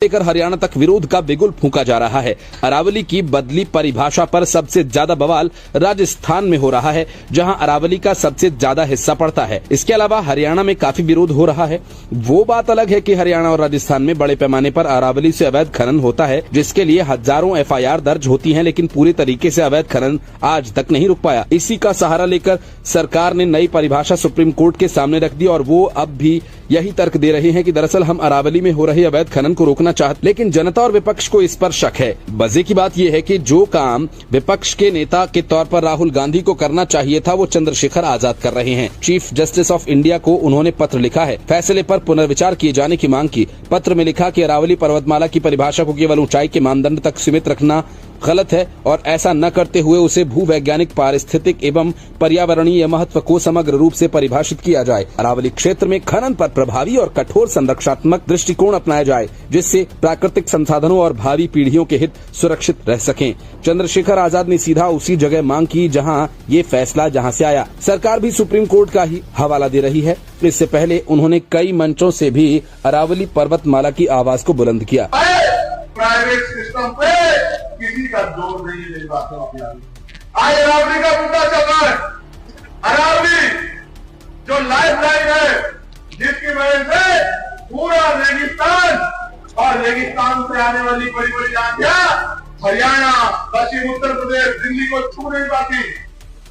लेकर हरियाणा तक विरोध का बिगुल फूंका जा रहा है। अरावली की बदली परिभाषा पर सबसे ज्यादा बवाल राजस्थान में हो रहा है, जहां अरावली का सबसे ज्यादा हिस्सा पड़ता है। इसके अलावा हरियाणा में काफी विरोध हो रहा है। वो बात अलग है कि हरियाणा और राजस्थान में बड़े पैमाने पर अरावली से अवैध खनन होता है, जिसके लिए हजारों FIR दर्ज होती है, लेकिन पूरी तरीके से अवैध खनन आज तक नहीं रुक पाया। इसी का सहारा लेकर सरकार ने नई परिभाषा सुप्रीम कोर्ट के सामने रख दी और वो अब भी यही तर्क दे रहे हैं कि दरअसल हम अरावली में हो रहे अवैध खनन को रोकना चाहते, लेकिन जनता और विपक्ष को इस पर शक है। मजे की बात यह है कि जो काम विपक्ष के नेता के तौर पर राहुल गांधी को करना चाहिए था, वो चंद्रशेखर आजाद कर रहे हैं। चीफ जस्टिस ऑफ इंडिया को उन्होंने पत्र लिखा है, फैसले पर पुनर्विचार किए जाने की मांग की। पत्र में लिखा कि अरावली पर्वतमाला की परिभाषा को केवल ऊंचाई के मानदंड तक सीमित रखना गलत है और ऐसा न करते हुए उसे भूवैज्ञानिक, पारिस्थितिक एवं पर्यावरणीय महत्व को समग्र रूप से परिभाषित किया जाए। अरावली क्षेत्र में खनन पर प्रभावी और कठोर संरक्षणात्मक दृष्टिकोण अपनाया जाए, जिससे प्राकृतिक संसाधनों और भावी पीढ़ियों के हित सुरक्षित रह सकें। चंद्रशेखर आजाद ने सीधा उसी जगह मांग की जहां ये फैसला से आया। सरकार भी सुप्रीम कोर्ट का ही हवाला दे रही है। इससे पहले उन्होंने कई मंचों से भी अरावली पर्वतमाला की आवाज को बुलंद किया। प्राइवेट सिस्टम पे किसी का जोर नहीं है। मेरी बात आज अरावली का मुद्दा चल रहा है। अरावली जो लाइफ लाइन है, जिसकी वजह से पूरा रेगिस्तान और रेगिस्तान से आने वाली बड़ी बड़ी आंधियां हरियाणा, पश्चिम उत्तर प्रदेश, दिल्ली को छू नहीं पाती।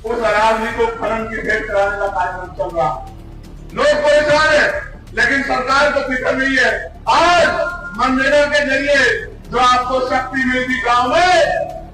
उस अरावली को खनन की भेंट कराने का कार्यक्रम चल रहा है। लोग परेशान है, लेकिन सरकार को फिक्र नहीं है। आज मनरेगा के जरिए जो आपको शक्ति मिलती गांव में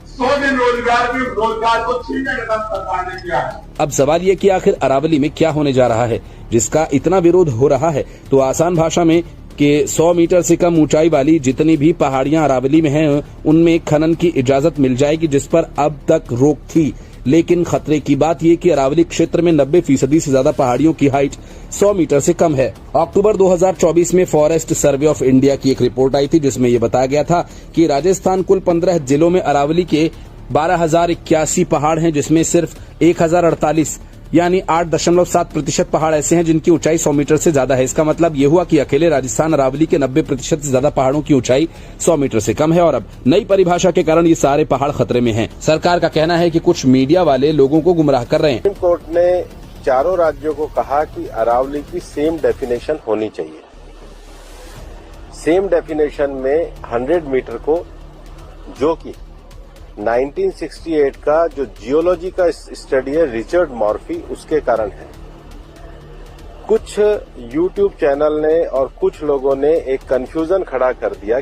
100 दिन रोजगार को छीनने का काम सरकार ने किया है। अब सवाल ये कि आखिर अरावली में क्या होने जा रहा है जिसका इतना विरोध हो रहा है। तो आसान भाषा में कि 100 मीटर से कम ऊंचाई वाली जितनी भी पहाड़ियां अरावली में हैं, उनमें खनन की इजाजत मिल जाएगी, जिस पर अब तक रोक थी। लेकिन खतरे की बात यह कि अरावली क्षेत्र में 90% से ज्यादा पहाड़ियों की हाइट 100 मीटर से कम है। अक्टूबर 2024 में फॉरेस्ट सर्वे ऑफ इंडिया की एक रिपोर्ट आई थी, जिसमें यह बताया गया था कि राजस्थान कुल 15 जिलों में अरावली के 12,081 पहाड़ हैं, जिसमें सिर्फ 1,048 यानी 8.7% पहाड़ ऐसे हैं जिनकी ऊंचाई 100 मीटर से ज्यादा है। इसका मतलब ये हुआ कि अकेले राजस्थान अरावली के 90% से ज्यादा पहाड़ों की ऊंचाई 100 मीटर से कम है और अब नई परिभाषा के कारण ये सारे पहाड़ खतरे में हैं। सरकार का कहना है कि कुछ मीडिया वाले लोगों को गुमराह कर रहे हैं। सुप्रीम कोर्ट ने चारों राज्यों को कहा कि अरावली की सेम डेफिनेशन होनी चाहिए। सेम डेफिनेशन में 100 मीटर को, जो कि 1968 का जो जियोलॉजी का स्टडी है रिचर्ड मॉर्फी, उसके कारण है। कुछ YouTube चैनल ने और कुछ लोगों ने एक कंफ्यूजन खड़ा कर दिया